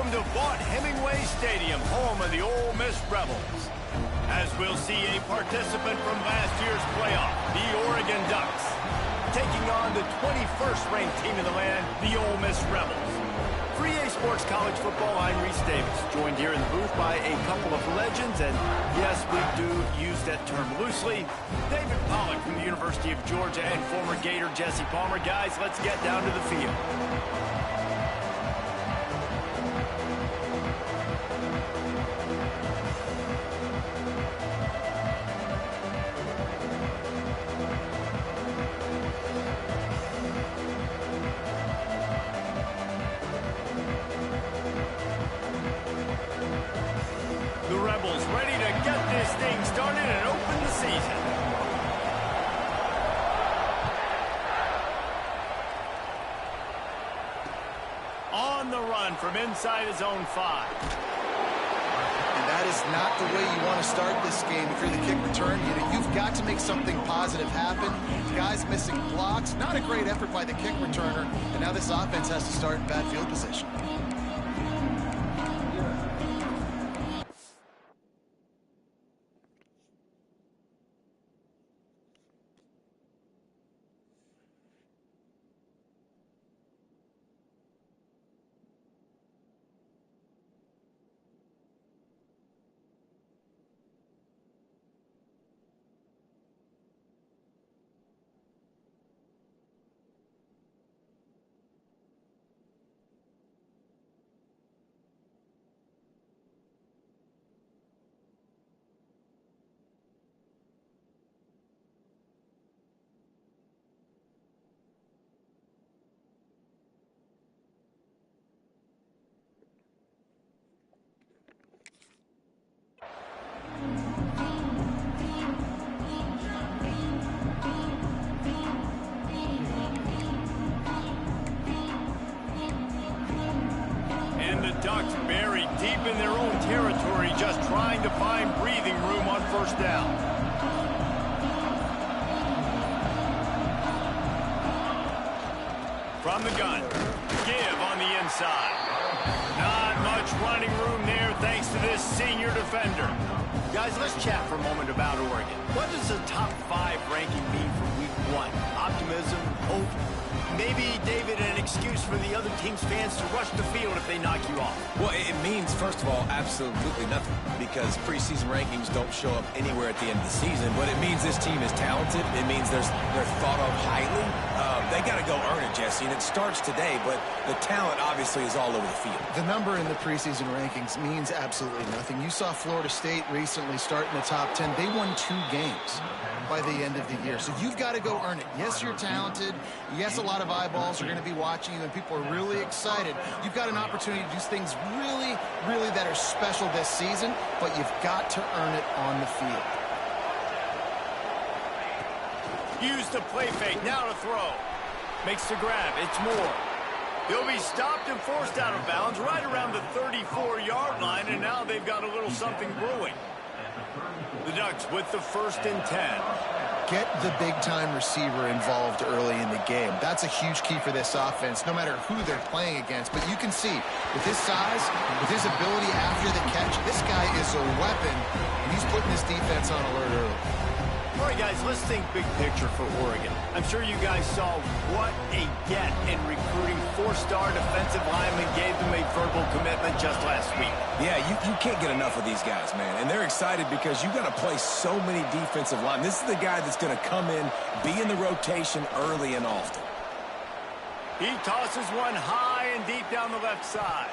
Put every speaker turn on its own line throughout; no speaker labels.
Welcome to Vaught Hemingway Stadium, home of the Ole Miss Rebels. As we'll see a participant from last year's playoff, the Oregon Ducks, taking on the 21st ranked team in the land, the Ole Miss Rebels. For EA Sports College Football, I'm Reese Davis, joined here in the booth by a couple of legends, and yes, we do use that term loosely. David Pollack from the University of Georgia and former Gator Jesse Palmer. Guys, let's get down to the field. The Rebels ready to get this thing started and open the season. On the run from inside his own 5.
And that is not the way you want to start this game. If you're the kick return, you've got to make something positive happen. The guy's missing blocks. Not a great effort by the kick returner. And now this offense has to start in bad field position.
Ducks buried deep in their own territory, just trying to find breathing room on first down. From the gun, give on the inside. Not much running room there thanks to this senior defender. Guys, let's chat for a moment about Oregon. What does a top 5 ranking mean for week 1? Optimism, hope? Maybe, David, an excuse for the other team's fans to rush the field if they knock you off.
Well, it means, first of all, absolutely nothing, because preseason rankings don't show up anywhere at the end of the season. But it means this team is talented. It means they're thought of highly. They got to go earn it, Jesse, and it starts today, but the talent obviously is all over the field.
The number in the preseason rankings means absolutely nothing. You saw Florida State recently start in the top 10. They won 2 games by the end of the year. So you've got to go earn it. Yes, you're talented. Yes, a lot of eyeballs are going to be watching you, and people are really excited. You've got an opportunity to do things really, really that are special this season, but you've got to earn it on the field.
Use the play fake, now to throw. Makes the grab, it's Moore. He'll be stopped and forced out of bounds right around the 34-yard line, and now they've got a little something brewing. The Ducks with the 1st and 10.
Get the big-time receiver involved early in the game. That's a huge key for this offense, no matter who they're playing against. But you can see, with his size, with his ability after the catch, this guy is a weapon, and he's putting this defense on alert early.
All right, guys, let's think big picture for Oregon. I'm sure you guys saw what a get in recruiting. 4-star defensive lineman gave them a verbal commitment just last week.
Yeah, you can't get enough of these guys, man. And they're excited because you got to play so many defensive line. This is the guy that's going to come in, be in the rotation early and often.
He tosses one high and deep down the left side.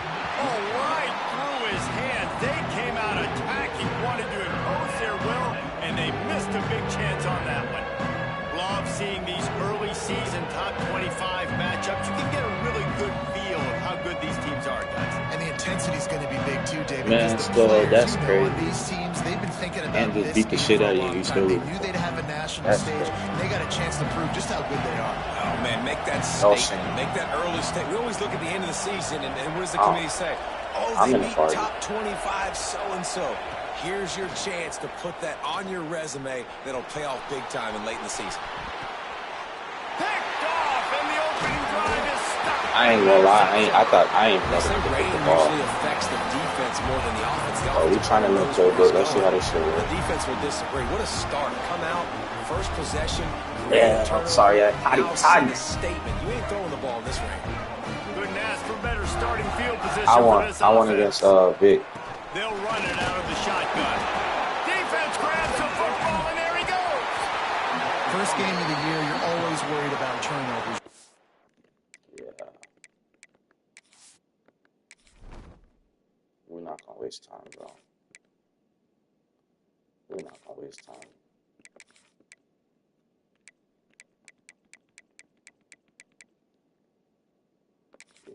Oh, right through his hands. They came out attacking, wanted to impose their will, and they missed a big chance on that one. Love seeing these early season top 25 matchups. You can get a really good feel of how good these teams are, guys.
And the intensity is going to be big too, David.
Man, still, that's crazy.
These teams, they've been thinking about
and just beat the shit out of you.
They knew they'd have a national stage, and they got a chance to prove just how good they are.
Oh, man, make that statement. Make that early statement. We always look at the end of the season, and what does the committee say? Oh, they beat top 25 so-and-so. Here's your chance to put that on your resume that'll pay off big time and late in the season.
Picked off, and the opening drive is stopped
I ain't gonna lie. I ain't
They say
better to pick
rain
the ball.
usually affects the defense more than the offense. The
Oh, we
offense
trying to
knows
make
where
Joe good.
it's
Let's see how
going.
this shit
The
works.
defense will disagree. What a start. Come out, first possession,
Yeah, I'm sorry.
now send a statement. You ain't throwing the ball in this rain.
Couldn't ask for better starting field position for this
I want
offense.
against Vic.
They'll run it out of the shotgun. Defense grabs the football, and there he goes.
First game of the year, you're always worried about turnovers.
Yeah. We're not gonna waste time, bro. We're not gonna waste time. Yeah.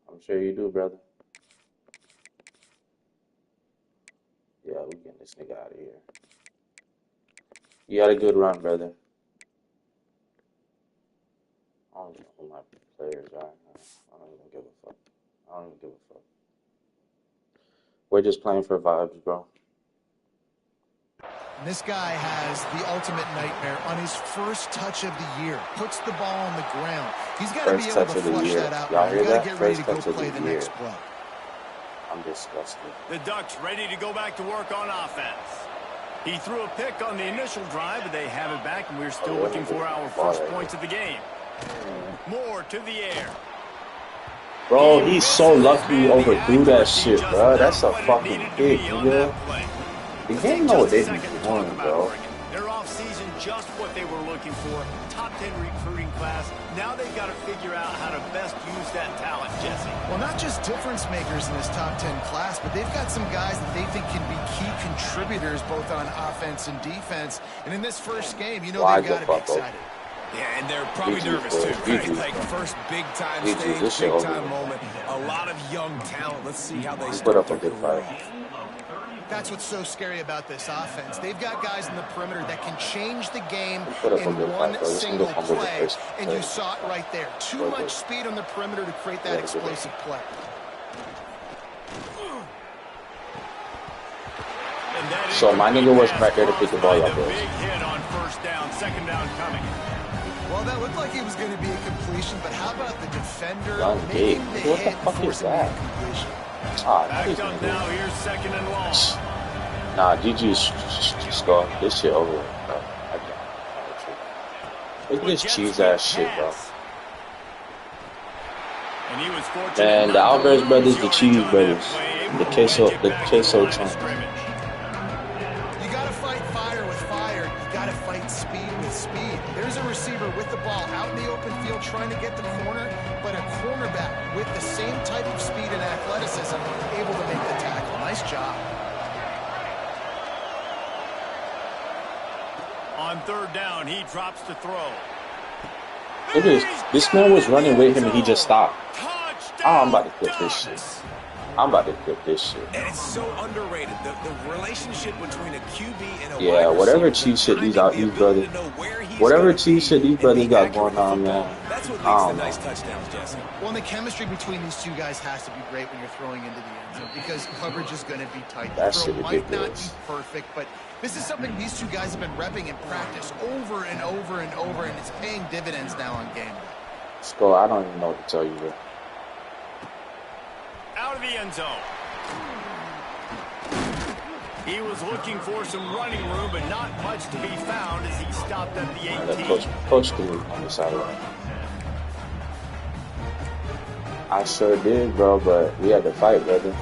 I'm sure you do, brother. Yeah, we getting this nigga out of here. You had a good run, brother. I don't even know who my players are. I don't even give a fuck. I don't even give a fuck. We're just playing for vibes, bro.
And this guy has the ultimate nightmare on his first touch of the year. Puts the ball on the ground. He's got to be able to flush that out.
Y'all hear
He's got
that?
to get ready to
First
go
touch of
play
the
the
year.
next play.
I'm disgusted.
The Ducks ready to go back to work on offense. He threw a pick on the initial drive, but they have it back, and we're still looking for our first points of the game. More to the air.
Bro, he's so lucky he overthrew that shit, bro. That's a fucking pick, nigga. The game know what they be doing, bro.
Their offseason just what they were looking for. Top 10 recruiting class. Now they've got to figure out how to best use that talent, Jesse.
Well, not just difference makers in this top 10 class, but they've got some guys that they think can be key contributors both on offense and defense. And in this first game, you know they've got to be excited.
Yeah, and they're probably nervous too. Right? Like first big time stage, big time moment. A lot of young talent. Let's see how they start their career.
That's what's so scary about this offense. They've got guys in the perimeter that can change the game in one single play, and you saw it right there. Too much speed on the perimeter to create that explosive play.
So my nigga wasn't right there to pick the ball up.
Big hit on first down, second down coming.
Well, that looked like it was going to be a completion, but how about the defender
making
the hit and forcing the incompletion?
Backed up now, here's second and long.
Nah, GG's score. This shit over. Bro. Look at this cheese ass shit, bro.
And he was fortunate.
And the Alvarez brothers, the Cheese brothers, the queso team.
You got to fight fire with fire. You got to fight speed with speed. There's a receiver with the ball out in the open field trying to get the corner, but a cornerback with the same type of speed and athleticism able to make the tackle. Nice job.
On third down, he drops to throw.
Look at this. This man was running with him and he just stopped. Oh, I'm about to clip this shit. I'm about to clip this shit.
And it's so underrated. The relationship between a QB and a
yeah, whatever cheat shit these brothers, whatever cheat shit these brothers got going on, man.
That's what makes the nice touchdowns, Jesse.
Well, and the chemistry between these two guys has to be great when you're throwing into the end zone because coverage is going to be tight. The throw might not be perfect, but this is something these two guys have been repping in practice over and over and over, and it's paying dividends now on game day.
Skull, I don't even know what to tell you, bro.
Out of the end zone. He was looking for some running room, but not much to be found as he stopped at the 18.
Coach can move on the sideline. I sure did, bro, but we had to fight, brother.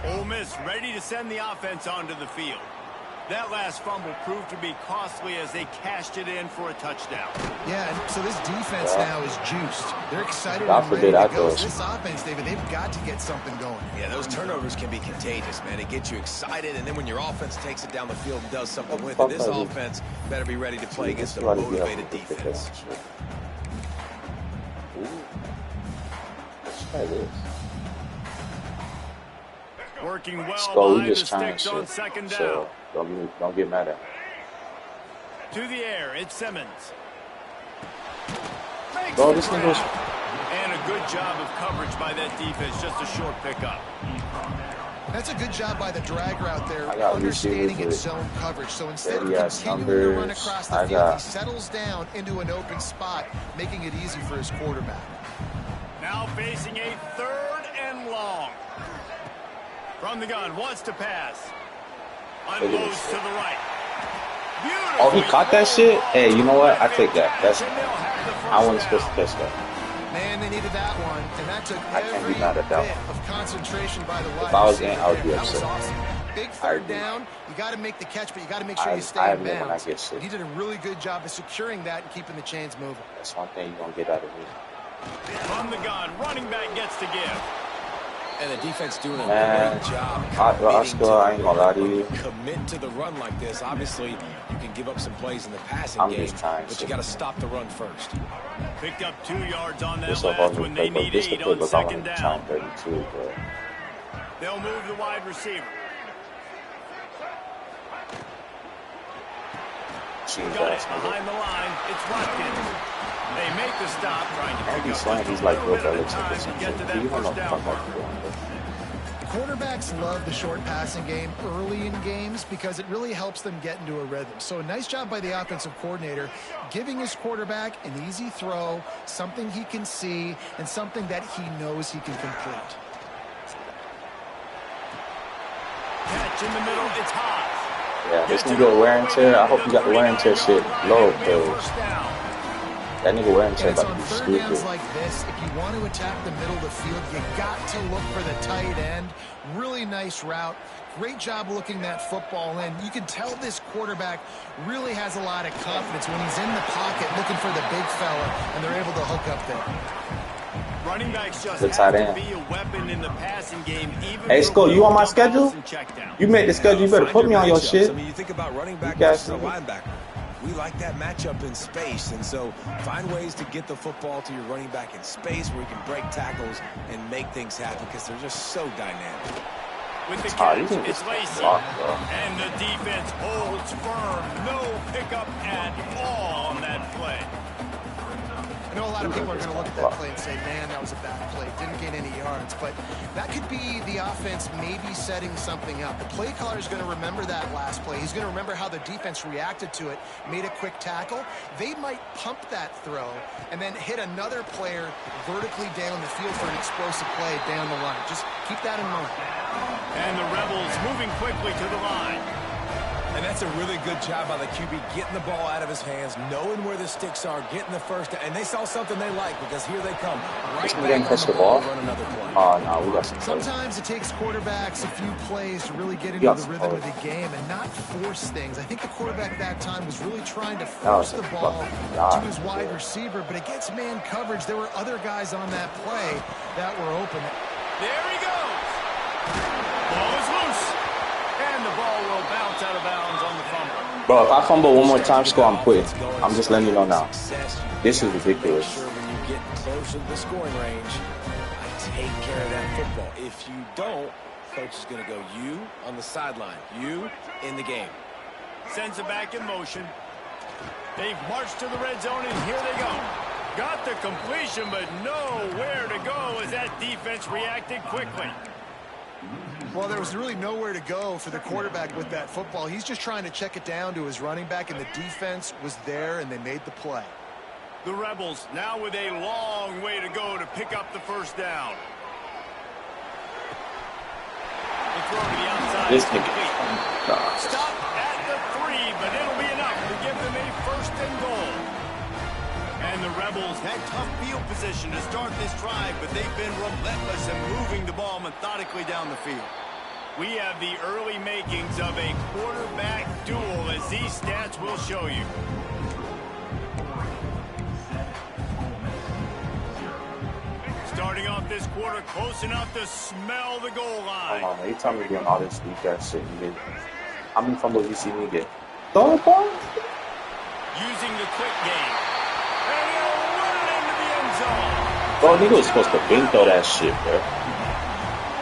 Ole Miss ready to send the offense onto the field. That last fumble proved to be costly as they cashed it in for a touchdown.
Yeah, and so this defense now is juiced. They're excited and ready to go. This offense, David, they've got to get something going.
Yeah, those turnovers can be contagious, man. It gets you excited, and then when your offense takes it down the field and does something with it, this offense better be ready to play against a motivated defense.
Let's try this.
Working well
Skull,
behind the sticks on second down.
So don't get mad at him.
To the air, it's Simmons.
Bro, this thing was...
And a good job of coverage by that defense, just a short pickup.
That's a good job by the drag route there, understanding its zone coverage. So instead of continuing to run across the field, he settles down into an open spot, making it easy for his quarterback.
Now facing a 3rd and long. From the gun, wants to pass. Unloads to the right. Beautiful.
Oh, he caught that shit? Hey, you know what? I take that. I wasn't supposed to catch that.
Man, they needed that one, and that took
every bit
of concentration by the wide
receiver. If I was in, I would be upset.
Awesome. Big 3rd down. You got to make the catch, but you got to make sure you stay in bounds. He did a really good job of securing that and keeping the chains moving.
That's one thing you're going to get out of me.
From the gun, running back gets to give.
And the defense doing a great job.
Oscar, I ain't gonna lie to you.
Commit to the run like this. Obviously, you can give up some plays in the passing game, but you got to stop the run first.
Picked up 2 yards on that last when they need 8 on 2nd down. They'll move the wide receiver. Got it behind the line. It's Watkins. They make the stop, trying to pick up
he's like Bill Belichick or something.
Quarterbacks love the short passing game early in games because it really helps them get into a rhythm. So a nice job by the offensive coordinator giving his quarterback an easy throw, something he can see, and something that he knows he can complete.
Catch in the middle, it's hot.
Yeah, this nigga wear and tear. I hope you got the wear and tear shit low, cause that nigga wear and tear about to be stupid.
Downs like this, if you want to attack the middle of the field, you got to look for the tight end. Really nice route. Great job looking that football in. You can tell this quarterback really has a lot of confidence when he's in the pocket looking for the big fella, and they're able to hook up there.
Running backs just have to be a weapon in the passing game.
Hey, Skull, you on my schedule? You made the schedule. You better put me on your shit.
I mean, you think about running back versus a linebacker. We like that matchup in space, and so find ways to get the football to your running back in space where you can break tackles and make things happen because they're just so dynamic.
With the catch, it's Lacey, and the defense holds firm. No pickup at all on that play.
I know a lot of people are going to look at that play and say, man, that was a bad play. Didn't gain any yards. But that could be the offense maybe setting something up. The play caller is going to remember that last play. He's going to remember how the defense reacted to it, made a quick tackle. They might pump that throw and then hit another player vertically down the field for an explosive play down the line. Just keep that in mind.
And the Rebels moving quickly to the line.
And that's a really good job by the QB, getting the ball out of his hands, knowing where the sticks are, getting the first, and they saw something they like because here they come. Right back on the ball, run another play.
Oh, no, we got some plays.
Sometimes it takes quarterbacks a few plays to really get into the rhythm of the game and not force things. I think the quarterback that time was really trying to force the ball to his wide receiver, but against man coverage, there were other guys on that play that were open.
There he goes. Ball is loose. And the ball will bounce out of bounds on the fumble.
Bro, if I fumble one more time, score, I'm quitting. I'm just letting you know now. This is ridiculous.
When you get closer to the scoring range, take care of that football. If you don't, coach is going to go you on the sideline, you in the game.
Sends it back in motion. They've marched to the red zone, and here they go. Got the completion, but nowhere to go as that defense reacted quickly.
Well, there was really nowhere to go for the quarterback with that football. He's just trying to check it down to his running back, and the defense was there, and they made the play.
The Rebels now with a long way to go to pick up the first down. The throw to the outside.
This nigga.
Stop at the 3, but it'll be enough to give them a first and goal. And the Rebels had tough field position to start this drive, but they've been relentless in moving the ball methodically down the field. We have the early makings of a quarterback duel, as these stats will show you. Starting off this quarter, close enough to smell the goal line.
Come on, man. You tell me doing all this weak ass shit. How many fumbles you see me get? Throw it, ball.
Using the quick game. And he'll run it into the end zone.
Bro, nigga was supposed to bing throw that shit, bro.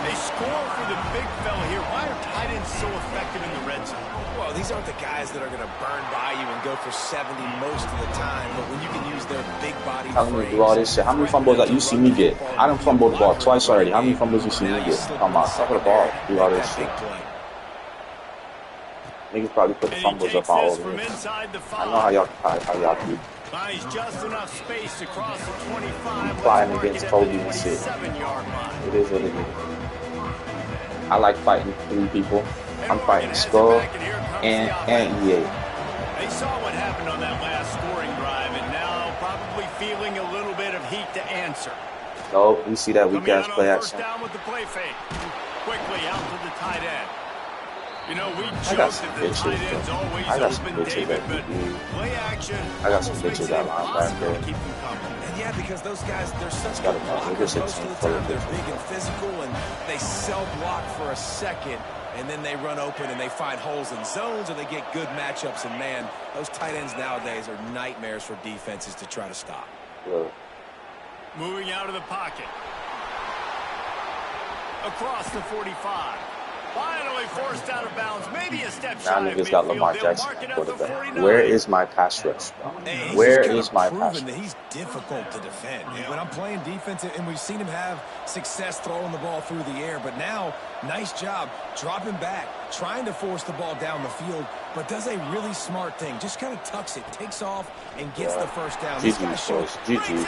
They score for the big fella here. Why are tight ends so effective in the red zone?
Well, these aren't the guys that are going to burn by you and go for 70 most of the time, but when you can use their big body
telling me to do all this shit. How many fumbles that you see me get? I done fumbled the ball twice already. How many fumbles you see me get? Come on, cover the ball. Do all this shit. Niggas probably put the fumbles up all over me. I know how y'all do.
Buys just enough space to cross the 25.
Flying against Kobe and shit. It is what it is. I like fighting 3 people. I'm fighting Skull and EA.
They saw what happened on that last scoring drive, and now probably feeling a little bit of heat to answer.
No, we see that weak ass play action.
Down with the play fake. Quickly out to the tight end. You know, we
I got some bitches. I got some bitches that
play action.
I got some bitches that linebacker.
And yeah, because those guys, they're such good blockers most of the time. They're big and physical, and they sell block for a second, and then they run open and they find holes in zones, or they get good matchups. And man, those tight ends nowadays are nightmares for defenses to try to stop.
Yeah.
Moving out of the pocket. Across the 45. Finally forced out of bounds. Maybe a step
Now
shy of
niggas got
midfield.
Lamar
They'll
Jackson
mark it at the
quarterback.
49.
Where is my pass rush?
Hey,
Where is my pass
proven
rush?
that he's difficult to defend. When I'm playing defense, and we've seen him have success throwing the ball through the air, but now, nice job dropping back, trying to force the ball down the field, but does a really smart thing. Just kind of tucks it, takes off, and gets the first down.
GG's, boys. GG's.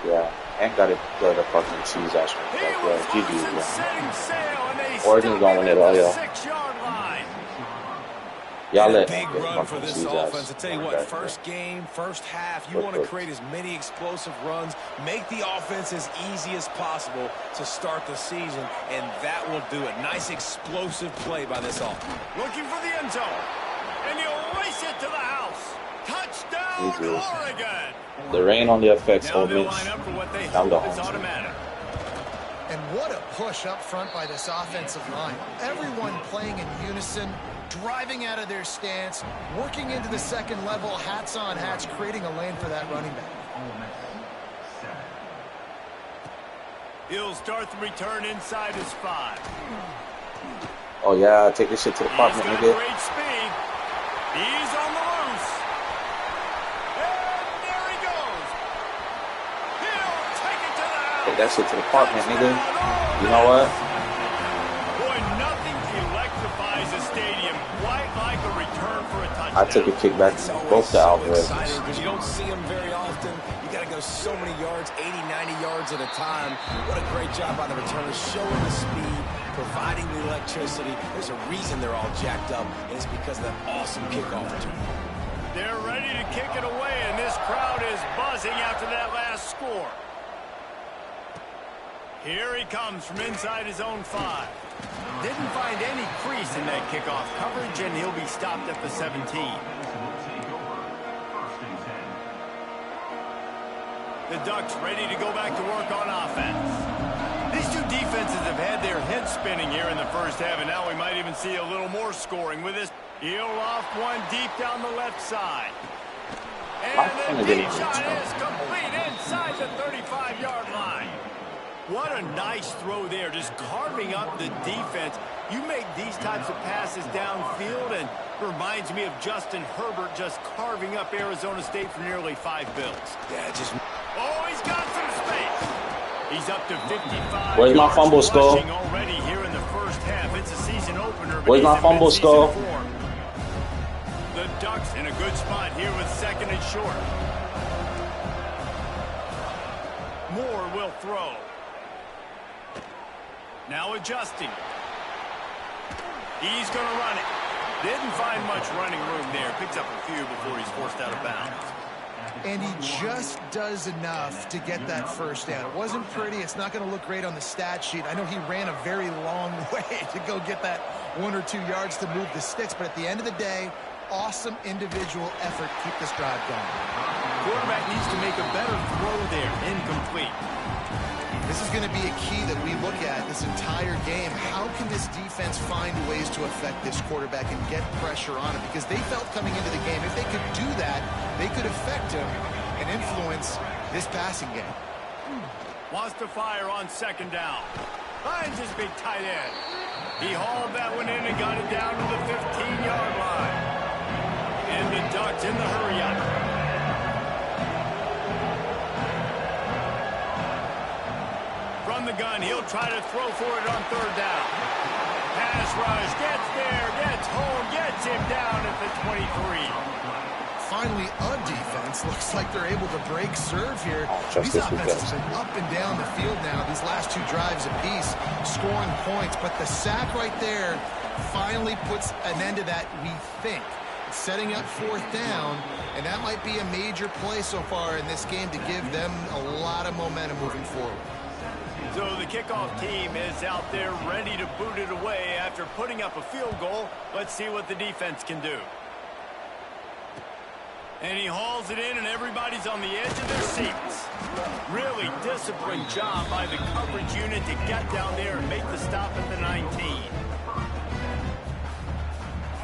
Yeah, ain't got it the fucking cheese ass one. Yeah, GG's, yeah. Oregon's gonna win it all, y'all. Y'all let
big run for this offense. I tell you what, first
yeah.
game, first half, you want to create as many explosive runs, make the offense as easy as possible to start the season, and that will do it. Nice explosive play by this offense.
Looking for the end zone, and he'll race it to the house. Touchdown, Oregon.
The rain only affects Ole Miss.
I'm the automatic.
And what a push up front by this offensive line. Everyone playing in unison, driving out of their stance, working into the second level, hats on hats, creating a lane for that running back.
He'll start the return inside his 5.
Oh yeah, take this shit to the apartment, nigga.
Great speed. He's on the loose. And there he goes. He'll take it to the house.
Take that shit to the apartment, nigga. You know what?
Boy, nothing electrifies a stadium quite like a return for a touchdown.
I took a kick back to both the Alvarez.
Because you don't see them very often. You got to go so many yards, 80, 90 yards at a time. What a great job by the returners, showing the speed, providing the electricity. There's a reason they're all jacked up, and it's because of that awesome kickoff return.
They're ready to kick it away, and this crowd is buzzing after that last score. Here he comes from inside his own 5. Didn't find any crease in that kickoff coverage, and he'll be stopped at the 17. The Ducks ready to go back to work on offense. These two defenses have had their heads spinning here in the first half, and now we might even see a little more scoring with this. He'll loft one deep down the left side. And the deep shot is complete inside the 35-yard line. What a nice throw there, just carving up the defense. You make these types of passes downfield, and reminds me of Justin Herbert just carving up Arizona State for nearly 5 bills.
Yeah, just...
Oh, he's got some space. He's up to 55.
Where's my fumble, Skull?
Already here in the first half. It's a season opener.
Where's my fumble, Skull?
The Ducks in a good spot here with 2nd and short. Moore will throw. Now adjusting. He's going to run it. Didn't find much running room there. Picks up a few before he's forced out of bounds.
And he just does enough to get that first down. It wasn't pretty. It's not going to look great on the stat sheet. I know he ran a very long way to go get that 1 or 2 yards to move the sticks, but at the end of the day, awesome individual effort to keep this drive going.
Quarterback needs to make a better throw there. Incomplete.
This is going to be a key that we look at this entire game. How can this defense find ways to affect this quarterback and get pressure on him? Because they felt coming into the game, if they could do that, they could affect him and influence this passing game.
Wants to fire on 2nd down. Finds his big tight end. He hauled that one in and got it down to the 15-yard line. And the Ducks in the hurry-up. From the gun, he'll try to throw for it on third down. Pass rush, gets there, gets home, gets him down at the 23.
Finally, a defense. Looks like they're able to break serve here. These offenses have been up and down the field now, these last two drives apiece, scoring points. But the sack right there finally puts an end to that, we think. Setting up fourth down, and that might be a major play so far in this game to give them a lot of momentum moving forward.
So the kickoff team is out there ready to boot it away after putting up a field goal. Let's see what the defense can do. And he hauls it in, and everybody's on the edge of their seats. Really disciplined job by the coverage unit to get down there and make the stop at the 19.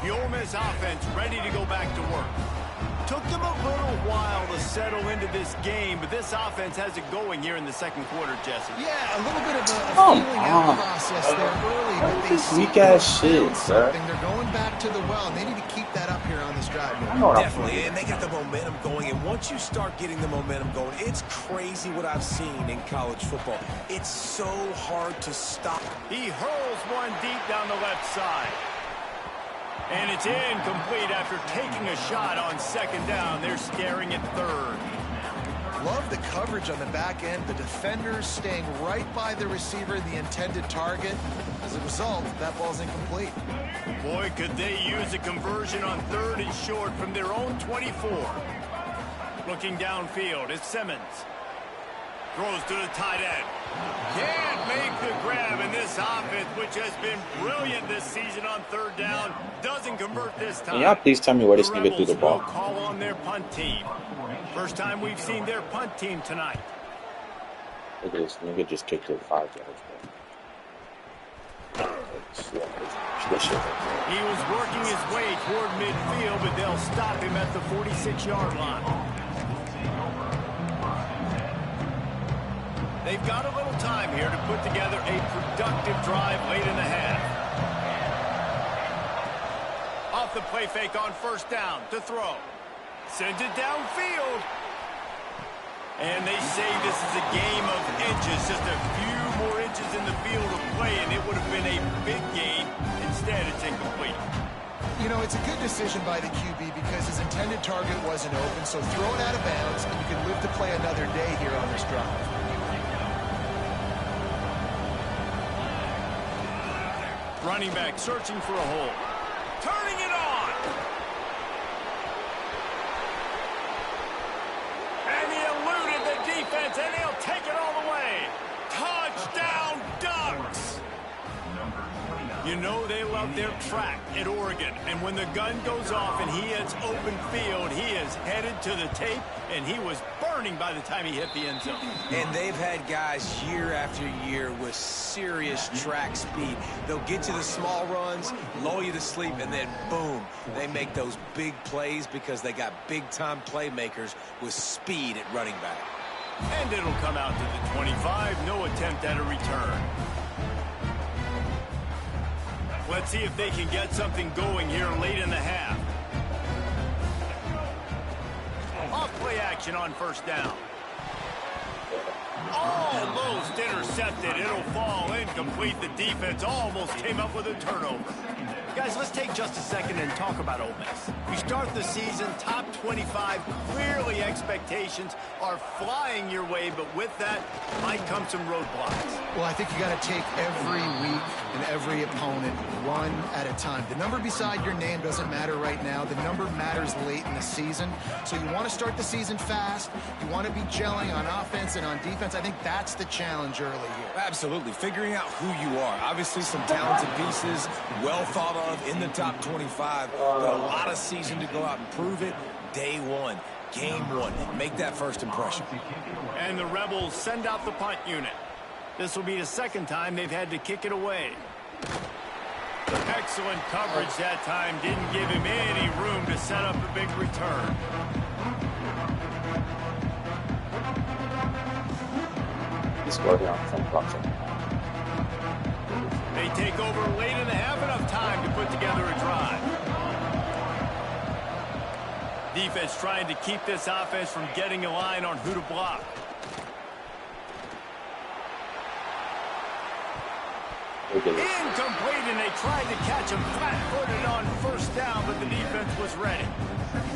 The Ole Miss offense ready to go back to work. Took them a little while to settle into this game, but this offense has it going here in the second quarter, Jesse.
Yeah, a little bit of a feeling out process there early, but they see something. They're going back to the well, and they need to keep that up here on this drive.
Definitely, and they got the momentum going, and once you start getting the momentum going, it's crazy what I've seen in college football. It's so hard to stop.
He hurls one deep down the left side. And it's incomplete after taking a shot on second down. They're staring at third.
Love the coverage on the back end. The defenders staying right by the receiver, the intended target. As a result, that ball's incomplete.
Boy, could they use a conversion on third and short from their own 24. Looking downfield, it's Simmons. Throws to the tight end. Can't make the grab, and this offense, which has been brilliant this season on third down, doesn't convert this time.
Can y'all please tell me where this nigga threw the ball?
Call on their punt team. First time we've seen their punt team tonight.
Look at this nigga just kicked it 5 yards.
He was working his way toward midfield, but they'll stop him at the 46-yard line. They've got a little time here to put together a productive drive late in the half. Off the play fake on first down to throw. Sends it downfield. And they say this is a game of inches, just a few more inches in the field of play, and it would have been a big gain. Instead, it's incomplete.
You know, it's a good decision by the QB because his intended target wasn't open, so throw it out of bounds, and you can live to play another day here on this drive.
Running back searching for a hole. Turning it on. And he eluded the defense, and he'll take it all the way. Touchdown, Ducks! You know they love their track at Oregon, and when the gun goes off and he hits open field, he is headed to the tape, and he was burning by the time he hit the end zone.
And they've had guys year after year with serious track speed. They'll get to the small runs, lull you to sleep, and then boom, they make those big plays because they got big-time playmakers with speed at running back.
And it'll come out to the 25, no attempt at a return. Let's see if they can get something going here late in the half. Off play action on first down. Almost intercepted. It'll fall incomplete. The defense almost came up with a turnover. Guys, let's take just a second and talk about Ole Miss. We start the season top 25. Clearly expectations are flying your way, but with that might come some roadblocks.
Well, I think you got to take every week and every opponent one at a time. The number beside your name doesn't matter right now. The number matters late in the season. So you want to start the season fast. You want to be gelling on offense and on defense. I think that's the challenge early here.
Absolutely. Figuring out who you are. Obviously some talented pieces, well thought of in the top 25, but a lot of season to go out and prove it. Day one, game one. Make that first impression.
And the Rebels send out the punt unit. This will be the second time they've had to kick it away. Excellent coverage that time. Didn't give him any room to set up a big return.
He's working on some boxing.
They They take over late in the half, enough time to put together a drive. Defense trying to keep this offense from getting a line on who to block. Incomplete, and they tried to catch him flat-footed on first down, but the defense was ready.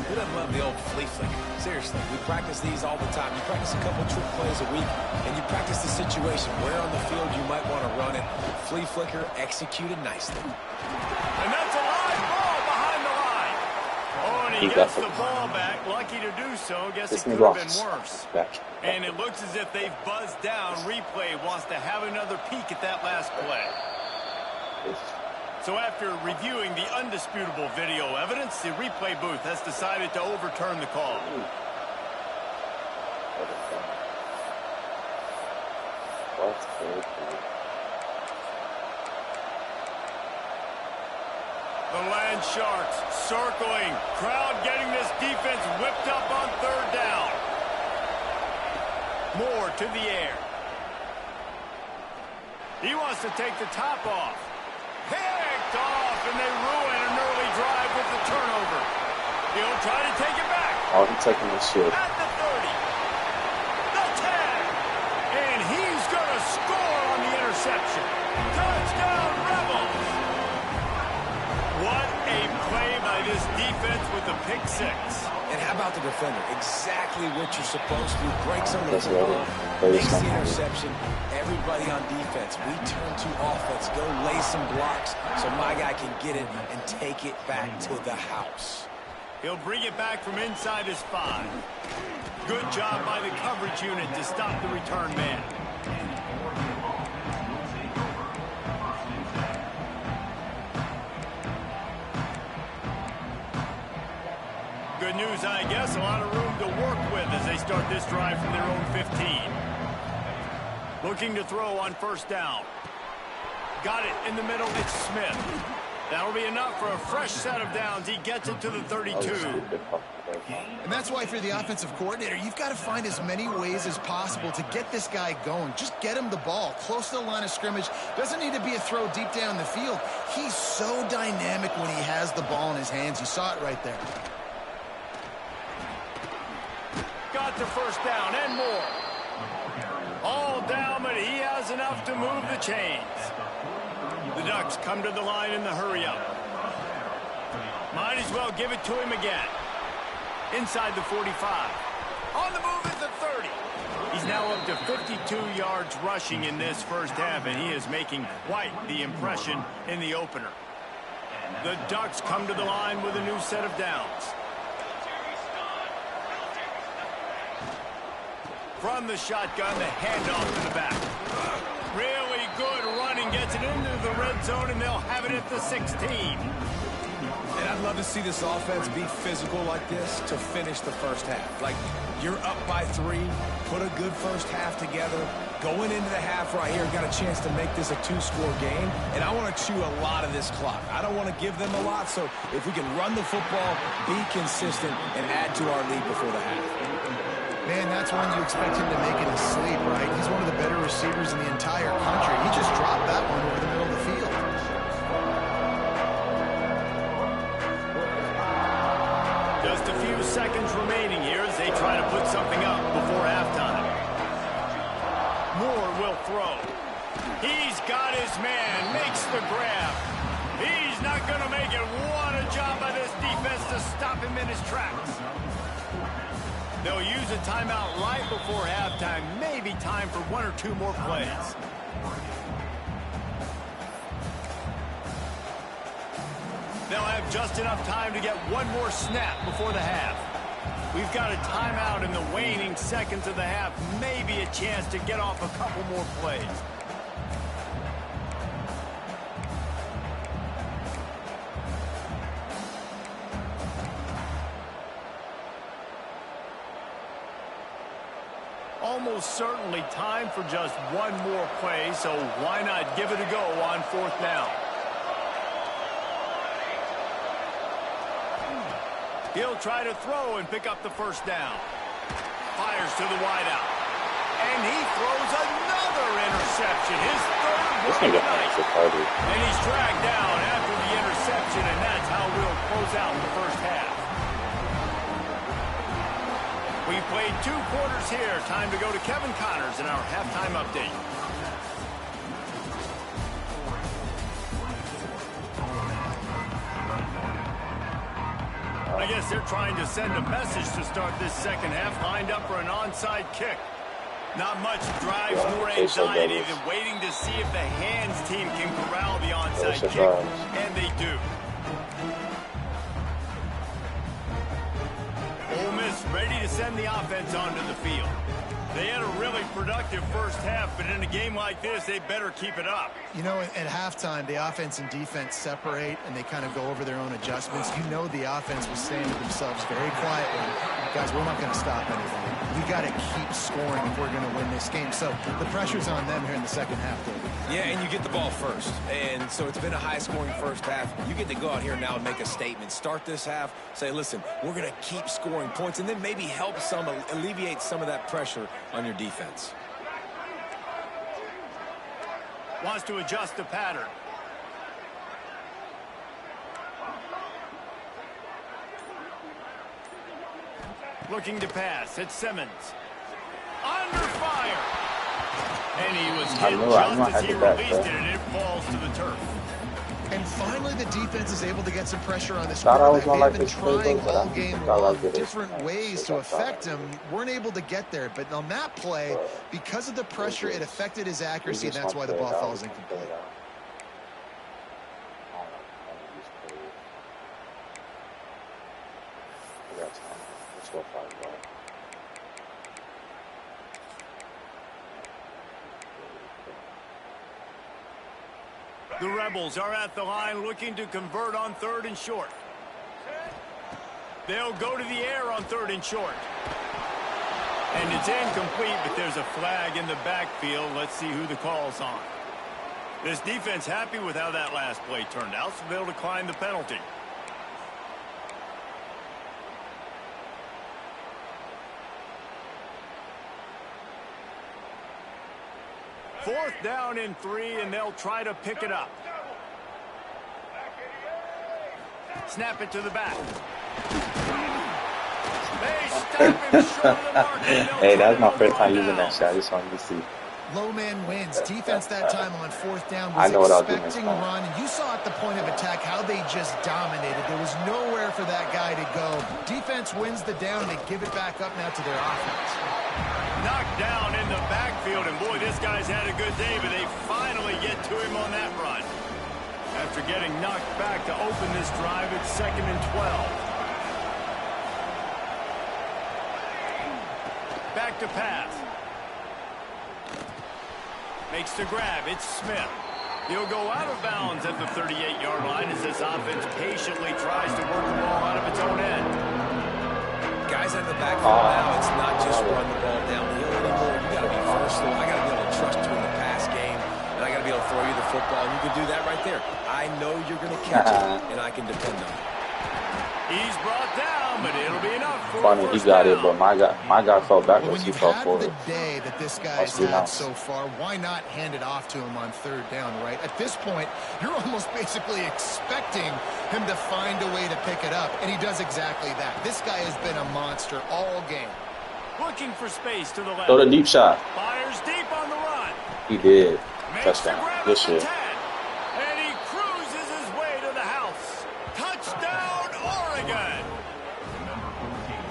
Who doesn't love the old flea flicker? Seriously, we practice these all the time. You practice a couple trick plays a week, and you practice the situation where on the field you might want to run it. Flea flicker executed nicely.
And that's a live ball behind the line. Oh, and he gets the ball back. Lucky to do so. Guess it could have been worse. And it looks as if they've buzzed down. Replay wants to have another peek at that last play. So after reviewing the undisputable video evidence, the replay booth has decided to overturn the call. The Land Sharks circling. Crowd getting this defense whipped up on third down. Moore to the air. He wants to take the top off. Picked off, and they ruin an early drive with the turnover. He'll try to take it back.
Oh, he's taking the shit.
At the 30. The 10. And he's going to score on the interception. Touchdown, Rebels. What a play by this defense with the pick six.
And how about the defender? Exactly what you're supposed to do. Breaks on the football, makes the interception. Everybody on defense, we turn to offense. Go lay some blocks so my guy can get it and take it back to the house.
He'll bring it back from inside his 5. Good job by the coverage unit to stop the return man. Good news, I guess. A lot of room to work with as they start this drive from their own 15. Looking to throw on first down. Got it in the middle. It's Smith. That'll be enough for a fresh set of downs. He gets it to the 32.
And that's why for the offensive coordinator, you've got to find as many ways as possible to get this guy going. Just get him the ball close to the line of scrimmage. Doesn't need to be a throw deep down the field. He's so dynamic when he has the ball in his hands. You saw it right there.
Got the first down and more. All down, but he has enough to move the chains. The Ducks come to the line in the hurry-up. Might as well give it to him again. Inside the 45. On the move at the 30. He's now up to 52 yards rushing in this first half, and he is making quite the impression in the opener. The Ducks come to the line with a new set of downs. From the shotgun, the handoff to the back. Really good running, gets it into the red zone, and they'll have it at the 16.
And I'd love to see this offense be physical like this to finish the first half. Like, you're up by 3, put a good first half together. Going into the half right here, got a chance to make this a 2-score game, and I want to chew a lot of this clock. I don't want to give them a lot, so if we can run the football, be consistent, and add to our lead before the half.
Man, that's one you expect him to make in his sleep, right? He's one of the better receivers in the entire country. He just dropped that one over the middle of the field.
Just a few seconds remaining here as they try to put something up before halftime. Moore will throw. He's got his man, makes the grab. He's not going to make it. What a job by this defense to stop him in his tracks. They'll use a timeout right before halftime. Maybe time for 1 or 2 more plays. They'll have just enough time to get one more snap before the half. We've got a timeout in the waning seconds of the half. Maybe a chance to get off a couple more plays. Almost certainly time for just one more play, so why not give it a go on fourth down? He'll try to throw and pick up the first down. Fires to the wideout. And he throws another interception. His third nigga hands retarded. And he's dragged down after the interception, and that's how we'll close out the first half. We played 2 quarters here. Time to go to Kevin Connors in our halftime update. I guess they're trying to send a message to start this second half, lined up for an onside kick. Not much drives more anxiety than waiting to see if the hands team can corral the onside kick, and they do. Ole Miss ready to send the offense onto the field. They had a really productive first half, but in a game like this, they better keep it up.
You know, at halftime, the offense and defense separate, and they kind of go over their own adjustments. You know the offense was saying to themselves very quietly, guys, we're not going to stop anything. We got to keep scoring if we're going to win this game. So the pressure's on them here in the second half, David.
Yeah, and you get the ball first. And so it's been a high-scoring first half. You get to go out here now and make a statement. Start this half, say, listen, we're going to keep scoring points, and then maybe help alleviate some of that pressure on your defense.
Wants to adjust the pattern. Looking to pass. It's Simmons. Under fire. And he was hit just as he released it, and it falls to the turf.
And finally, the defense is able to get some pressure on this quarterback. They've been trying all game long different ways to affect him. Weren't able to get there. But on that play, because of the pressure, it affected his accuracy, and that's why the ball falls incomplete.
The Rebels are at the line looking to convert on 3rd and short. They'll go to the air on 3rd and short. And it's incomplete, but there's a flag in the backfield. Let's see who the call's on. This defense happy with how that last play turned out, so they'll decline the penalty. Fourth down and 3, and they'll try to pick it up. Snap it to the back. They stop him short of the mark.
Hey, that's my first time using that shot. I just wanted to see.
Low man wins. Defense that time on 4th down
I know
was
what
expecting a run. And you saw at the point of attack how they just dominated. There was nowhere for that guy to go. Defense wins the down. They give it back up now to their offense.
Knocked down in the backfield, and boy, this guy's had a good day, but they finally get to him on that run. After getting knocked back to open this drive, it's 2nd and 12. Back to pass. Makes the grab. It's Smith. He'll go out of bounds at the 38-yard line as this offense patiently tries to work the ball out of its own end.
Guys at the backfield now, it's not just run the ball downhill anymore. You got to be versatile. I got to be able to trust you in the pass game, and I got to be able to throw you the football, and you can do that right there. I know you're going to catch it, and I can depend on it.
He's brought down, but it'll be enough for
Funny, he got it, but my guy fell backwards. He fell forward.
The day that this guy's had so far, why not hand it off to him on 3rd down, right? At this point, you're almost basically expecting him to find a way to pick it up, and he does exactly that. This guy has been a monster all game.
Looking for space to the left.
Throw the deep shot.
Fires deep on the run.
He did.
Makes
Touchdown.
Good
shit.
And he cruises his way to the house. Touchdown, Oregon.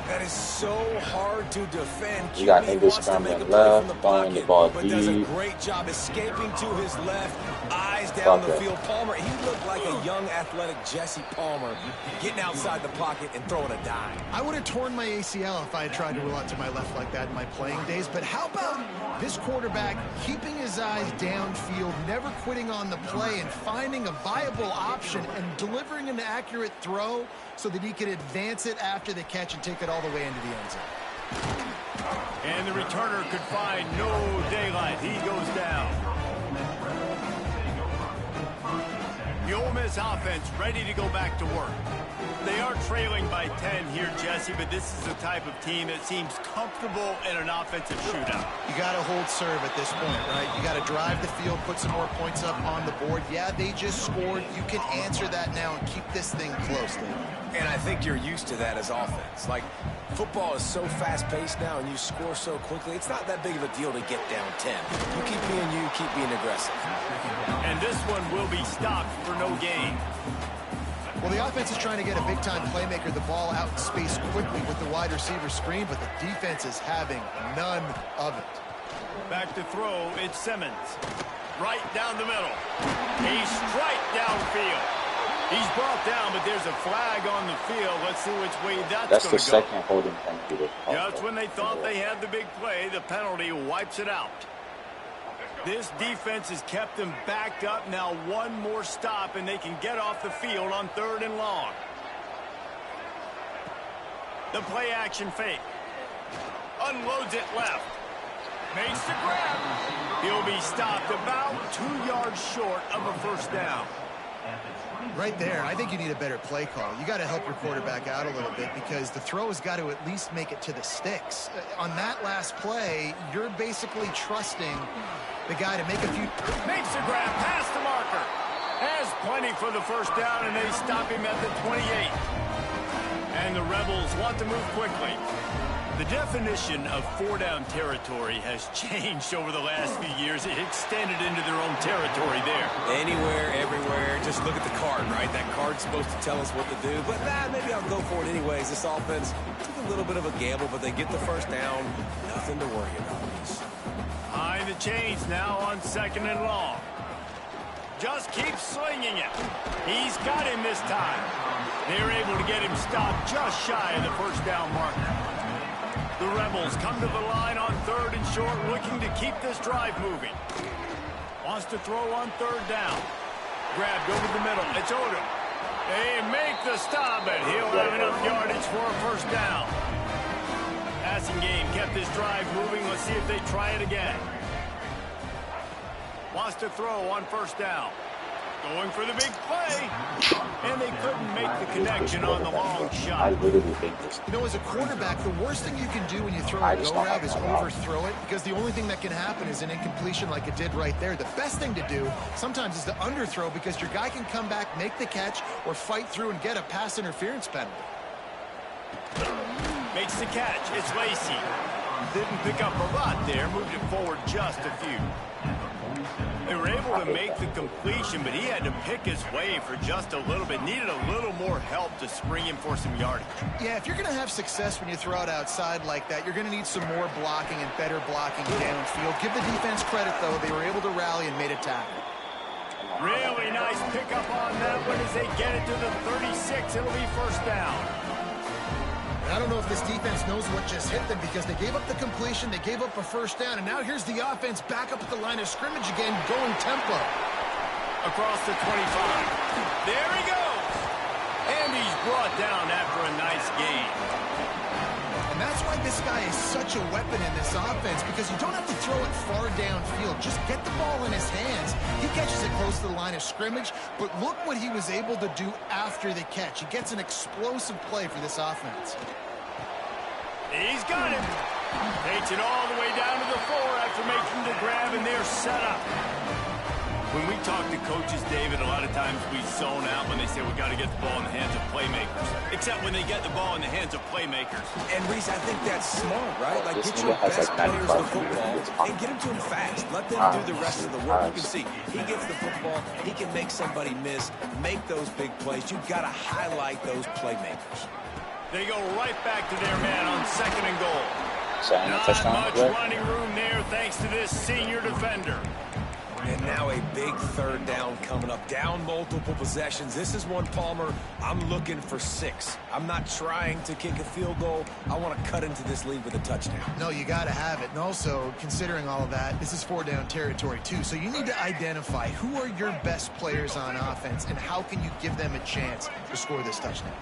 That is so hard to defend.
You got niggas scrambling left, throwing the ball
but does a
deep.
great job escaping to his left, eyes down the field. Palmer, he looked like a young athletic Jesse Palmer, getting outside the pocket and throwing a dime.
I would have torn my ACL if I had tried to roll out to my left like that in my playing days, but how about this quarterback keeping his eyes downfield, never quitting on the play, and finding a viable option and delivering an accurate throw so that he could advance it after the catch and take it all the way into the end zone.
And the returner could find no daylight. He goes down. The Ole Miss offense ready to go back to work. They are trailing by 10 here, Jesse, but this is the type of team that seems comfortable in an offensive shootout.
You got to hold serve at this point, right? You got to drive the field, put some more points up on the board. Yeah, they just scored. You can answer that now and keep this thing close, David.
And I think you're used to that as offense. Like, football is so fast-paced now and you score so quickly, it's not that big of a deal to get down 10. You keep being aggressive.
And this one will be stopped for no gain.
Well, the offense is trying to get a big-time playmaker the ball out in space quickly with the wide receiver screen, but the defense is having none of it.
Back to throw, it's Simmons. Right down the middle. A strike downfield. He's brought down, but there's a flag on the field. Let's see which way that's going to go.
That's the second holding penalty.
Just when they thought they had the big play, the penalty wipes it out. This defense has kept them backed up. Now one more stop, and they can get off the field on 3rd and long. The play action fake. Unloads it left. Makes the grab. He'll be stopped about 2 yards short of a first down.
Right there, I think you need a better play call. You got to help your quarterback out a little bit because the throw has got to at least make it to the sticks. On that last play, you're basically trusting the guy to make a few...
Makes the grab past the marker. Has plenty for the first down, and they stop him at the 28. And the Rebels want to move quickly. The definition of 4-down territory has changed over the last few years. It extended into their own territory there.
Anywhere, everywhere, just look at the card, right? That card's supposed to tell us what to do, but maybe I'll go for it anyways. This offense took a little bit of a gamble, but they get the first down. Nothing to worry about.
Behind the chains now on 2nd and long. Just keeps slinging it. He's got him this time. They're able to get him stopped just shy of the first down marker. The Rebels come to the line on 3rd and short, looking to keep this drive moving. Wants to throw on 3rd down. Grabbed over the middle. It's Odom. They make the stop, and he'll have enough yardage for a first down. Passing game kept this drive moving. Let's see if they try it again. Wants to throw on 1st down. Going for the big play. And they couldn't make the connection on the long shot.
I literally think this.
You know, as a quarterback, the worst thing you can do when you throw a go route is overthrow it, because the only thing that can happen is an incompletion like it did right there. The best thing to do sometimes is to underthrow, because your guy can come back, make the catch, or fight through and get a pass interference penalty.
Makes the catch. It's Lacey. Didn't pick up a lot there. Moved it forward just a few. They were able to make the completion, but he had to pick his way for just a little bit. Needed a little more help to spring him for some yardage.
Yeah, if you're going to have success when you throw it outside like that, you're going to need some more blocking and better blocking downfield. Give the defense credit, though. They were able to rally and made a tackle.
Really nice pickup on that one as they get it to the 36. It'll be first down.
I don't know if this defense knows what just hit them, because they gave up the completion, they gave up a first down, and now here's the offense back up at the line of scrimmage again, going tempo.
Across the 25. There he goes. And he's brought down after a nice gain.
And that's why this guy is such a weapon in this offense, because you don't have to throw it far downfield. Just get the ball in his hands. He catches it close to the line of scrimmage, but look what he was able to do after the catch. He gets an explosive play for this offense.
He's got him. Takes it all the way down to the 4 after making the grab, and they're set up. When we talk to coaches, David, a lot of times we zone out when they say we got to get the ball in the hands of playmakers. Except when they get the ball in the hands of playmakers.
And Reese, I think that's smart, right? Like, get your best players the football and get them to him fast. Let them do the rest of the work. You can see he gets the football, he can make somebody miss, make those big plays. You've got to highlight those playmakers.
They go right back to their man on 2nd and goal.
Not
much running room there thanks to this senior defender.
And now a big 3rd down coming up. Down multiple possessions. This is one, Palmer, I'm looking for 6. I'm not trying to kick a field goal. I want to cut into this lead with a touchdown.
No, you got to have it. And also, considering all of that, this is 4-down territory too. So you need to identify who are your best players on offense and how can you give them a chance to score this touchdown.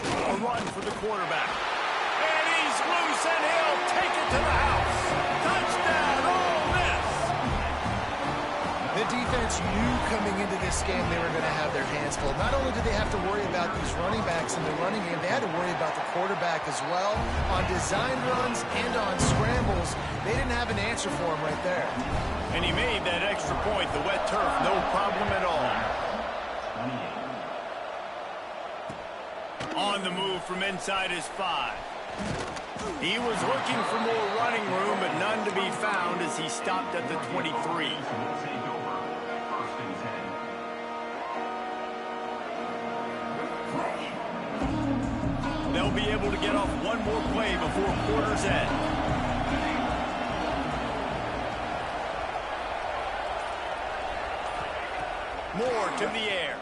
A run for the quarterback. And he's loose, and he'll take it to the house. Touchdown, Ole Miss.
The defense knew coming into this game they were going to have their hands full. Not only did they have to worry about these running backs in the running game, they had to worry about the quarterback as well. On design runs and on scrambles, they didn't have an answer for him right there.
And he made that extra point, the wet turf, no problem at all. On the move from inside his 5. He was looking for more running room, but none to be found as he stopped at the 23. They'll be able to get off one more play before quarter's end. Moore to the air.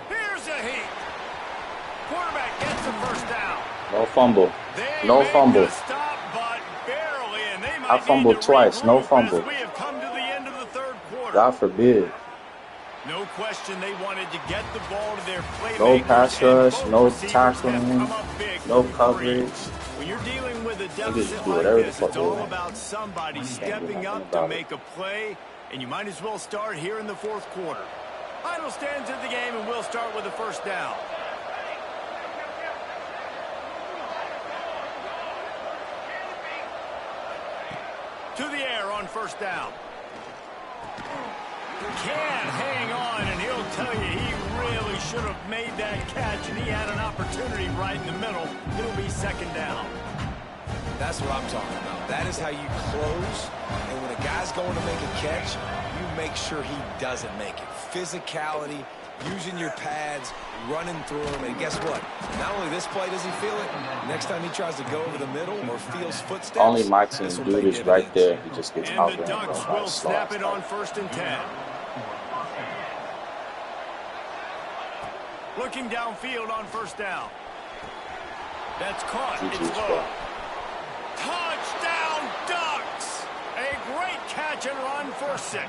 Here's a heat. Quarterback gets the first down.
No fumble. No fumble.
Stop, but barely, and they might
I fumbled twice. No fumble.
we have come to the end of the third quarter.
God forbid.
No question they wanted to get the ball to their playmakers.
No pass rush, no tackling, no coverage.
When you're dealing with a deficit like this, it's all about somebody stepping up to make a play, and you might as well start here in the fourth quarter. Final stands of the game, and we'll start with the first down. To the air on first down. Can't hang on, and he'll tell you he really should have made that catch, and he had an opportunity right in the middle. It'll be second down.
That's what I'm talking about. That is how you close, and when a guy's going to make a catch, you make sure he doesn't make it. Physicality, using your pads, running through him, and guess what? Not only this play does he feel it, next time he tries to go over the middle or feels footsteps.
Only my team do this right there. He just gets out
and the Ducks will snap it on 1st and 10. Looking downfield on first down. That's caught. It's low. Touchdown, Ducks! A great catch and run for 6.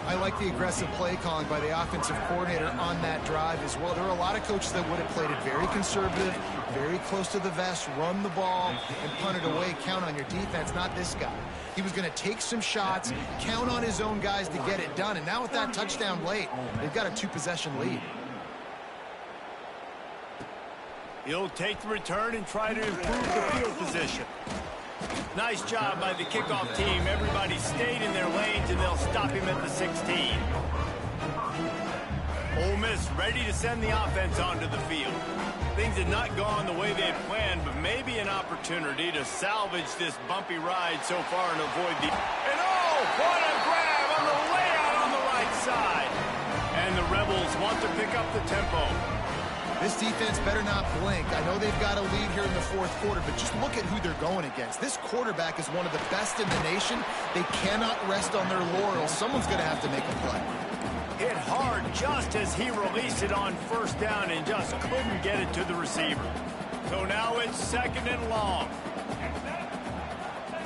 I like the aggressive play calling by the offensive coordinator on that drive as well. There are a lot of coaches that would have played it very conservative, very close to the vest, run the ball, and punt it away, count on your defense. Not this guy. He was going to take some shots, count on his own guys to get it done. And now with that touchdown late, they've got a 2-possession lead.
He'll take the return and try to improve the field position. Nice job by the kickoff team. Everybody stayed in their lanes, and they'll stop him at the 16. Ole Miss ready to send the offense onto the field. Things had not gone the way they had planned, but maybe an opportunity to salvage this bumpy ride so far and avoid the... And oh, what a grab on the layout on the right side. And the Rebels want to pick up the tempo.
This defense better not blink. I know they've got a lead here in the fourth quarter, but just look at who they're going against. This quarterback is one of the best in the nation. They cannot rest on their laurels. Someone's going to have to make a play.
Hit hard just as he released it on first down and just couldn't get it to the receiver. So now it's 2nd and long.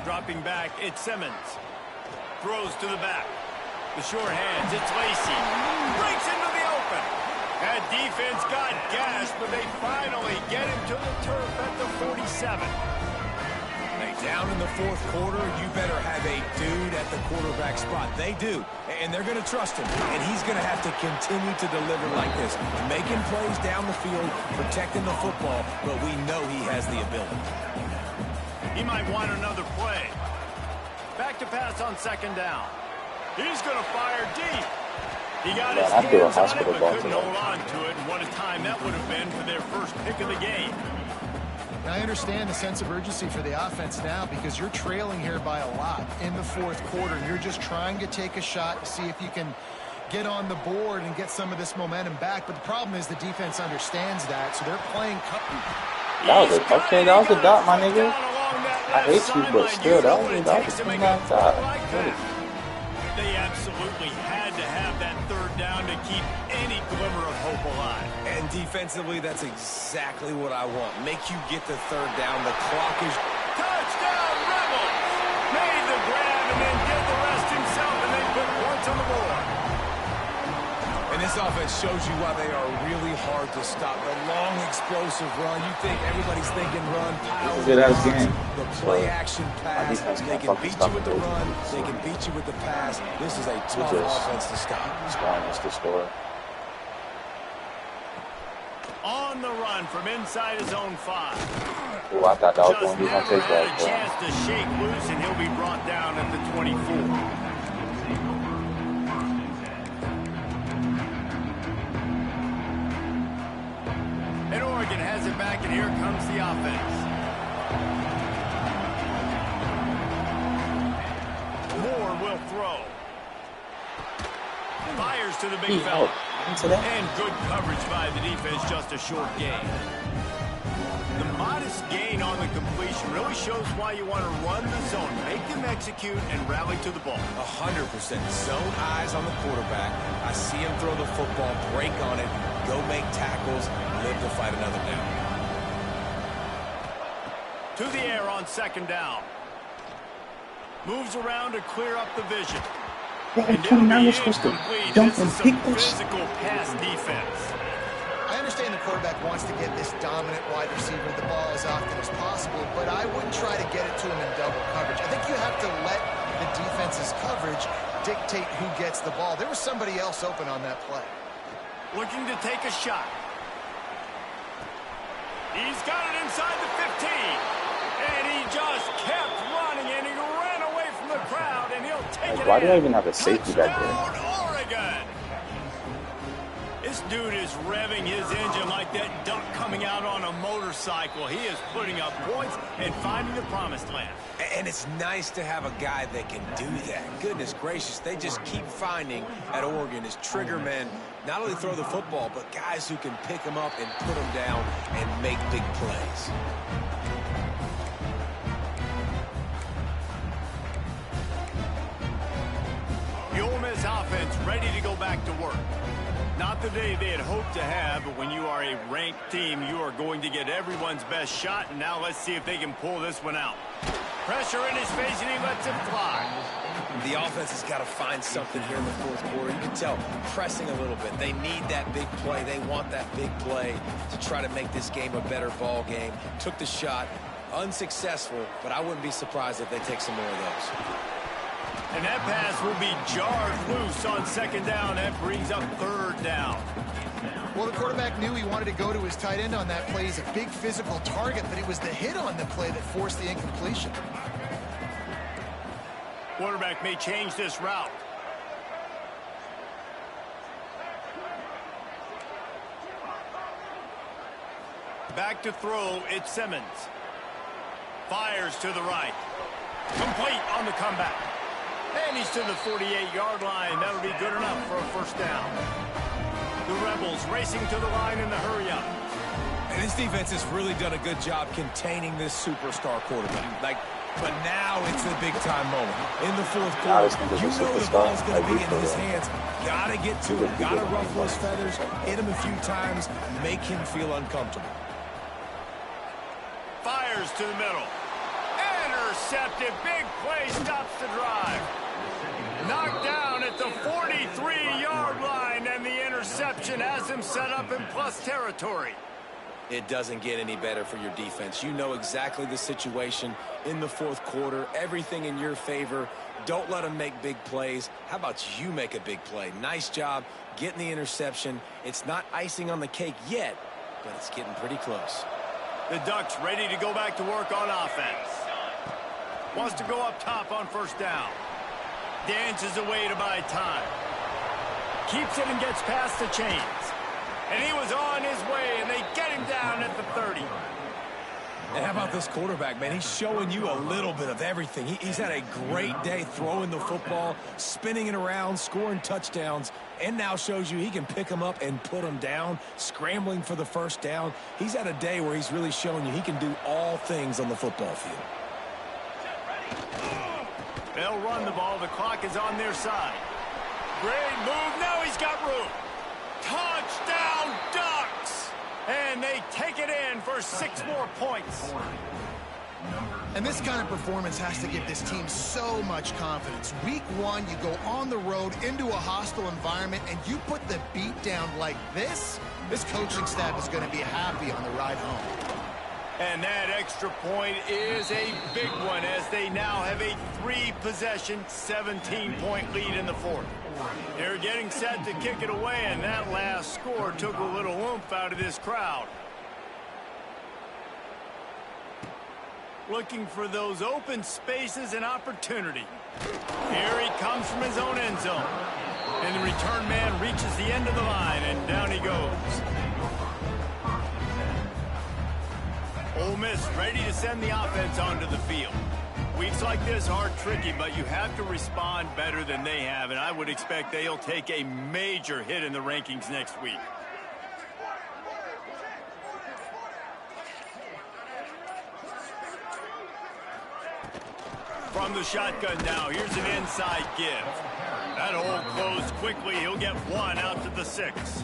Dropping back, it's Simmons. Throws to the back. The short hands, it's Lacy. Breaks into the open. That defense got gashed, but they finally get him to the turf at the 47.
Down in the fourth quarter, you better have a dude at the quarterback spot. They do, and they're going to trust him. And he's going to have to continue to deliver like this, making plays down the field, protecting the football, but we know he has the ability.
He might want another play. Back to pass on 2nd down. He's going to fire deep. He got his hands on it, but couldn't hold on to it. And what a time that would have been for their first pick of the game.
I understand the sense of urgency for the offense now because you're trailing here by a lot in the fourth quarter. You're just trying to take a shot to see if you can get on the board and get some of this momentum back. But the problem is the defense understands that, so they're playing.
That was a dot, my nigga. I hate you, but still, that was a dot.
They absolutely had to have that 3rd down to keep any glimmer of hope alive.
And defensively, that's exactly what I want. Make you get the 3rd down. The clock is...
Touchdown, Rebels! Made the grab and then did the rest himself, and they put points on the board.
And this offense shows you why they are really hard to stop. The long, explosive run. You think everybody's thinking run, pile
Good-ass game.
the play-action pass. They can beat you with the run. They can beat you with the pass. This is a tough offense to stop.
Scoring is the score.
On the run from inside his own 5.
Oh, I thought that was
Just
going to be my
never
take
had
back.
a chance to shake loose, and he'll be brought down at the 24. And Oregon has it back, and here comes the offense. Moore will throw. Fires to the big fella. And good coverage by the defense, just a short gain. The modest gain on the completion really shows why you want to run the zone, make them execute, and rally to the ball.
100%. Zone eyes on the quarterback. I see him throw the football, break on it, go make tackles, live to fight another down.
To the air on second down. Moves around to clear up the vision.
And 29 was supposed to jump and pick this.
Physical pass defense.
I understand the quarterback wants to get this dominant wide receiver the ball as often as possible, but I wouldn't try to get it to him in double coverage. I think you have to let the defense's coverage dictate who gets the ball. There was somebody else open on that play.
Looking to take a shot. He's got it inside the 15. And he just kept running, and he ran away from the crowd, and he'll take it.
Why do I even have a safety back there?
Touchdown, Oregon! This dude is revving his engine like that duck coming out on a motorcycle. He is putting up points and finding the promised land.
And it's nice to have a guy that can do that. Goodness gracious, they just keep finding at Oregon is trigger men. Not only throw the football, but guys who can pick them up and put them down and make big plays.
The Ole Miss offense ready to go back to work. Not the day they had hoped to have, but when you are a ranked team, you are going to get everyone's best shot, and now let's see if they can pull this one out. Pressure in his face, and he lets it fly.
The offense has got to find something here in the fourth quarter. You can tell pressing a little bit. They need that big play. They want that big play to try to make this game a better ball game. Took the shot, unsuccessful, but I wouldn't be surprised if they take some more of those.
And that pass will be jarred loose on second down. That brings up third down.
Well, the quarterback knew he wanted to go to his tight end on that play. He's a big physical target, but it was the hit on the play that forced the incompletion.
Quarterback may change this route. Back to throw, it's Simmons. Fires to the right. Complete on the comeback. And he's to the 48-yard line. That'll be good enough for a first down. The Rebels racing to the line in the hurry-up.
And this defense has really done a good job containing this superstar quarterback. But now it's the big-time moment. In the fourth quarter, you know the ball's going to be in his hands. Got to get to him. Got to ruffle his feathers. Hit him a few times. Make him feel uncomfortable.
Fires to the middle. Intercepted. Big play stops the drive. Knocked down at the 43-yard line, and the interception has him set up in plus territory.
It doesn't get any better for your defense. You know exactly the situation in the fourth quarter. Everything in your favor. Don't let them make big plays. How about you make a big play? Nice job getting the interception. It's not icing on the cake yet, but it's getting pretty close.
The Ducks ready to go back to work on offense. Wants to go up top on first down. Dances away to buy time. Keeps it and gets past the chains. And he was on his way, and they get him down at the 30.
And how about this quarterback, man? He's showing you a little bit of everything. He's had a great day throwing the football, spinning it around, scoring touchdowns, and now shows you he can pick them up and put them down, scrambling for the first down. He's had a day where he's really showing you he can do all things on the football field.
They'll run the ball. The clock is on their side. Great move. Now he's got room. Touchdown, Ducks! And they take it in for 6 more points.
And this kind of performance has to give this team so much confidence. Week 1, you go on the road into a hostile environment, and you put the beat down like this. This coaching staff is going to be happy on the ride home.
And that extra point is a big one, as they now have a 3-possession, 17-point lead in the fourth. They're getting set to kick it away, and that last score took a little oomph out of this crowd. Looking for those open spaces and opportunity. Here he comes from his own end zone. And the return man reaches the end of the line, and down he goes. Ole Miss ready to send the offense onto the field. Weeks like this are tricky, but you have to respond better than they have, and I would expect they'll take a major hit in the rankings next week. From the shotgun now, here's an inside give. That hole closed quickly. He'll get one out to the 6.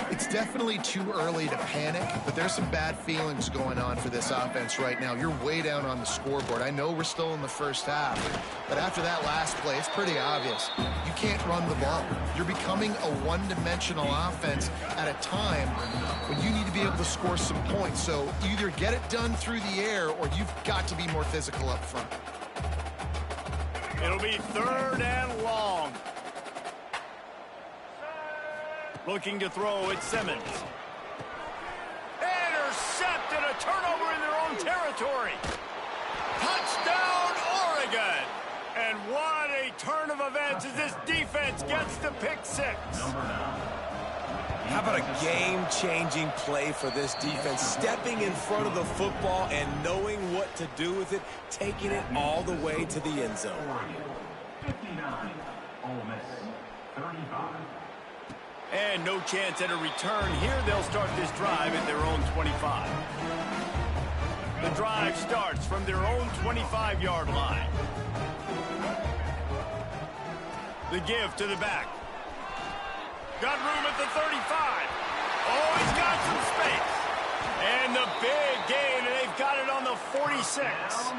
It's definitely too early to panic, but there's some bad feelings going on for this offense right now. You're way down on the scoreboard. I know we're still in the first half, but after that last play, it's pretty obvious. You can't run the ball. You're becoming a one-dimensional offense at a time when you need to be able to score some points. So either get it done through the air, or you've got to be more physical up front.
It'll be 3rd and long. Looking to throw, it's Simmons. Intercepted, a turnover in their own territory. Touchdown, Oregon. And what a turn of events as this defense gets the pick 6.
How about a game-changing play for this defense? Stepping in front of the football and knowing what to do with it, taking it all the way to the end zone.
59, Ole Miss, 35.
And no chance at a return here. They'll start this drive at their own 25. The drive starts from their own 25-yard line. The give to the back. Got room at the 35. Oh, he's got some space. And the big gain, and they've got it on the 46.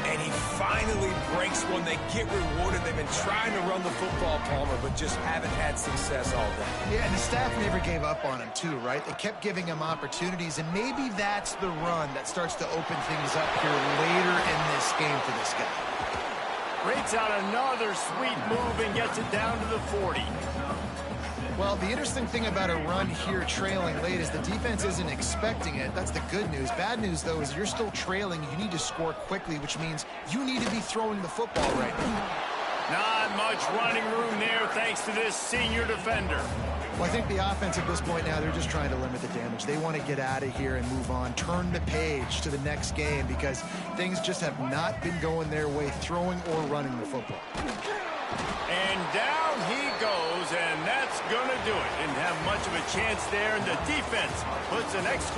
And he finally breaks one. They get rewarded. They've been trying to run the football, Palmer, but just haven't had success all day.
Yeah, and the staff never gave up on him, too, right? They kept giving him opportunities, and maybe that's the run that starts to open things up here later in this game for this guy.
Breaks out another sweet move and gets it down to the 40.
Well, the interesting thing about a run here trailing late is the defense isn't expecting it. That's the good news. Bad news, though, is you're still trailing. You need to score quickly, which means you need to be throwing the football right now.
Not much running room there thanks to this senior defender.
Well, I think the offense at this point now, they're just trying to limit the damage. They want to get out of here and move on, turn the page to the next game, because things just have not been going their way, throwing or running the football.
And down he goes, and that's going to do it. Didn't have much of a chance there, and the defense puts an exclamation